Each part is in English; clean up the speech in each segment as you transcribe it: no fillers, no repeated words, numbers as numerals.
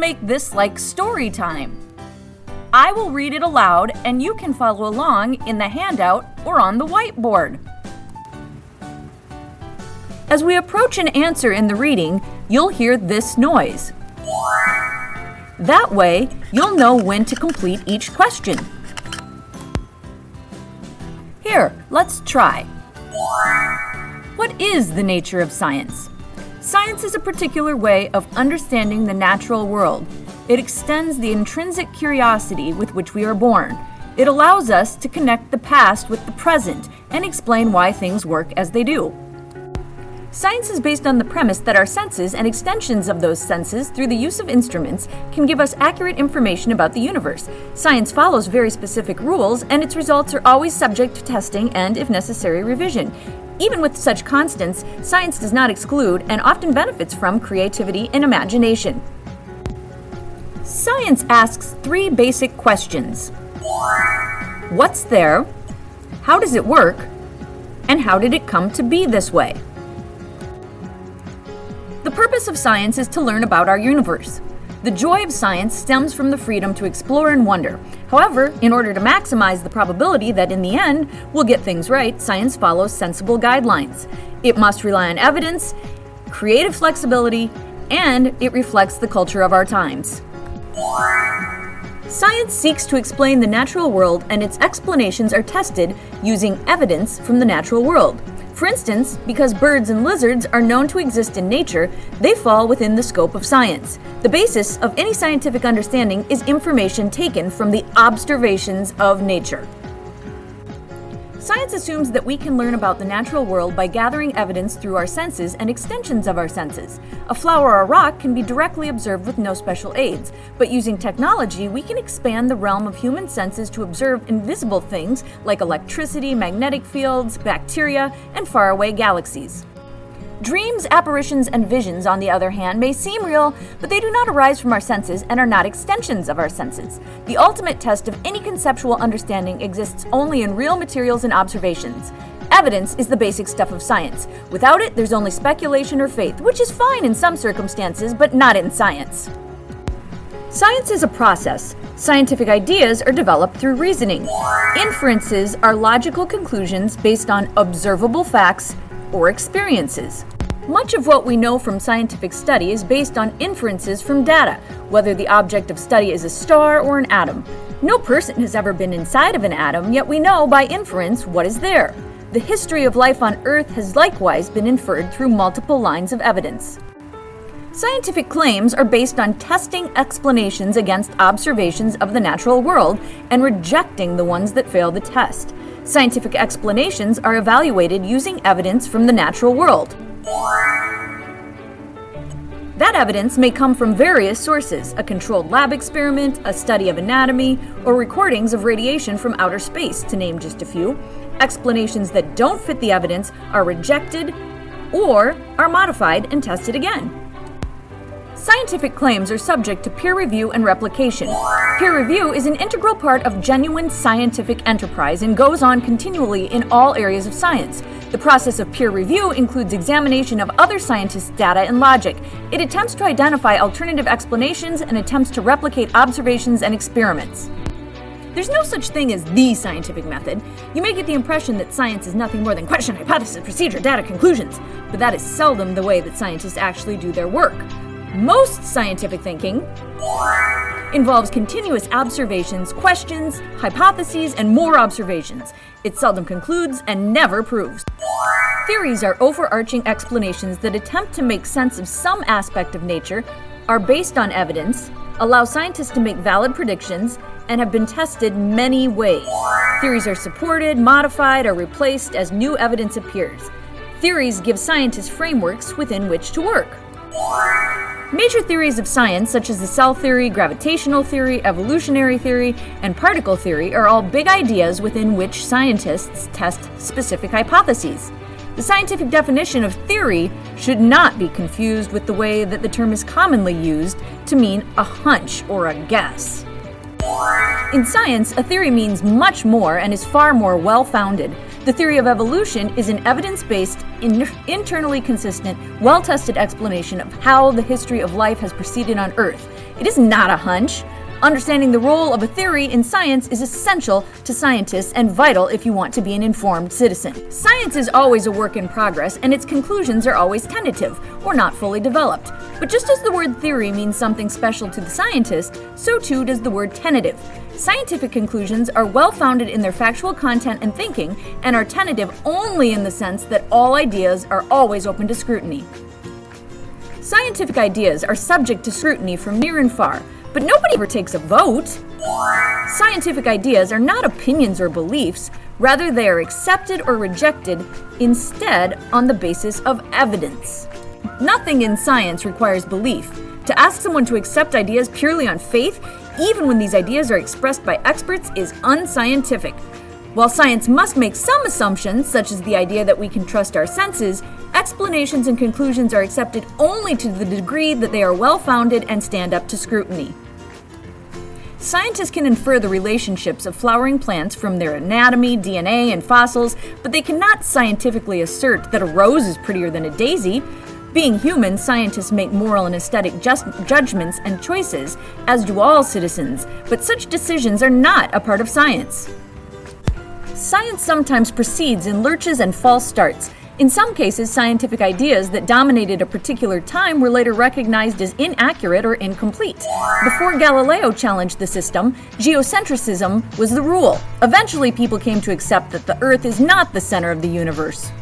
make this like story time. I will read it aloud and you can follow along in the handout or on the whiteboard. As we approach an answer in the reading, you'll hear this noise. That way, you'll know when to complete each question. Here, let's try. What is the nature of science? Science is a particular way of understanding the natural world. It extends the intrinsic curiosity with which we are born. It allows us to connect the past with the present and explain why things work as they do. Science is based on the premise that our senses and extensions of those senses through the use of instruments can give us accurate information about the universe. Science follows very specific rules, and its results are always subject to testing and, if necessary, revision. Even with such constants, science does not exclude and often benefits from creativity and imagination. Science asks 3 basic questions. What's there? How does it work? And how did it come to be this way? The purpose of science is to learn about our universe. The joy of science stems from the freedom to explore and wonder. However, in order to maximize the probability that in the end we'll get things right, science follows sensible guidelines. It must rely on evidence, creative flexibility, and it reflects the culture of our times. Science seeks to explain the natural world, and its explanations are tested using evidence from the natural world. For instance, because birds and lizards are known to exist in nature, they fall within the scope of science. The basis of any scientific understanding is information taken from the observations of nature. Science assumes that we can learn about the natural world by gathering evidence through our senses and extensions of our senses. A flower or a rock can be directly observed with no special aids, but using technology, we can expand the realm of human senses to observe invisible things like electricity, magnetic fields, bacteria, and faraway galaxies. Dreams, apparitions, and visions, on the other hand, may seem real, but they do not arise from our senses and are not extensions of our senses. The ultimate test of any conceptual understanding exists only in real materials and observations. Evidence is the basic stuff of science. Without it, there's only speculation or faith, which is fine in some circumstances, but not in science. Science is a process. Scientific ideas are developed through reasoning. Inferences are logical conclusions based on observable facts or experiences. Much of what we know from scientific study is based on inferences from data, whether the object of study is a star or an atom. No person has ever been inside of an atom, yet we know by inference what is there. The history of life on Earth has likewise been inferred through multiple lines of evidence. Scientific claims are based on testing explanations against observations of the natural world and rejecting the ones that fail the test. Scientific explanations are evaluated using evidence from the natural world. That evidence may come from various sources: a controlled lab experiment, a study of anatomy, or recordings of radiation from outer space, to name just a few. Explanations that don't fit the evidence are rejected or are modified and tested again. Scientific claims are subject to peer review and replication. Peer review is an integral part of genuine scientific enterprise and goes on continually in all areas of science. The process of peer review includes examination of other scientists' data and logic. It attempts to identify alternative explanations and attempts to replicate observations and experiments. There's no such thing as the scientific method. You may get the impression that science is nothing more than question, hypothesis, procedure, data, conclusions, but that is seldom the way that scientists actually do their work. Most scientific thinking involves continuous observations, questions, hypotheses, and more observations. It seldom concludes and never proves. Theories are overarching explanations that attempt to make sense of some aspect of nature, are based on evidence, allow scientists to make valid predictions, and have been tested many ways. Theories are supported, modified, or replaced as new evidence appears. Theories give scientists frameworks within which to work. Major theories of science, such as the cell theory, gravitational theory, evolutionary theory, and particle theory, are all big ideas within which scientists test specific hypotheses. The scientific definition of theory should not be confused with the way that the term is commonly used to mean a hunch or a guess. In science, a theory means much more and is far more well-founded. The theory of evolution is an evidence-based, internally consistent, well-tested explanation of how the history of life has proceeded on Earth. It is not a hunch. Understanding the role of a theory in science is essential to scientists and vital if you want to be an informed citizen. Science is always a work in progress, and its conclusions are always tentative, or not fully developed. But just as the word theory means something special to the scientist, so too does the word tentative. Scientific conclusions are well-founded in their factual content and thinking, and are tentative only in the sense that all ideas are always open to scrutiny. Scientific ideas are subject to scrutiny from near and far, but nobody ever takes a vote. Scientific ideas are not opinions or beliefs, rather they are accepted or rejected instead on the basis of evidence. Nothing in science requires belief. To ask someone to accept ideas purely on faith, even when these ideas are expressed by experts, is unscientific. While science must make some assumptions, such as the idea that we can trust our senses, explanations and conclusions are accepted only to the degree that they are well-founded and stand up to scrutiny. Scientists can infer the relationships of flowering plants from their anatomy, DNA, and fossils, but they cannot scientifically assert that a rose is prettier than a daisy. Being human, scientists make moral and aesthetic judgments and choices, as do all citizens, but such decisions are not a part of science. Science sometimes proceeds in lurches and false starts. In some cases, scientific ideas that dominated a particular time were later recognized as inaccurate or incomplete. Before Galileo challenged the system, geocentrism was the rule. Eventually, people came to accept that the Earth is not the center of the universe.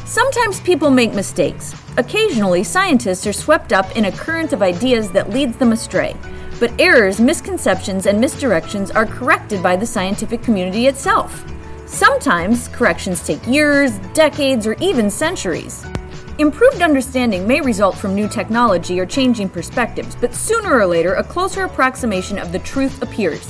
Sometimes people make mistakes. Occasionally, scientists are swept up in a current of ideas that leads them astray. But errors, misconceptions, and misdirections are corrected by the scientific community itself. Sometimes, corrections take years, decades, or even centuries. Improved understanding may result from new technology or changing perspectives, but sooner or later, a closer approximation of the truth appears.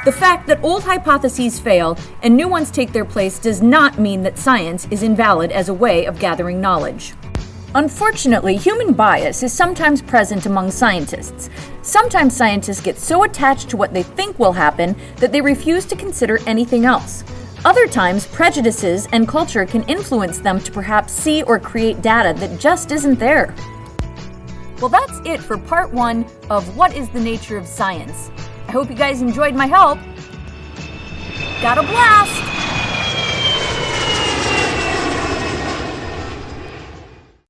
The fact that old hypotheses fail and new ones take their place does not mean that science is invalid as a way of gathering knowledge. Unfortunately, human bias is sometimes present among scientists. Sometimes scientists get so attached to what they think will happen that they refuse to consider anything else. Other times, prejudices and culture can influence them to perhaps see or create data that just isn't there. Well, that's it for part 1 of What is the Nature of Science? I hope you guys enjoyed my help. Got a blast!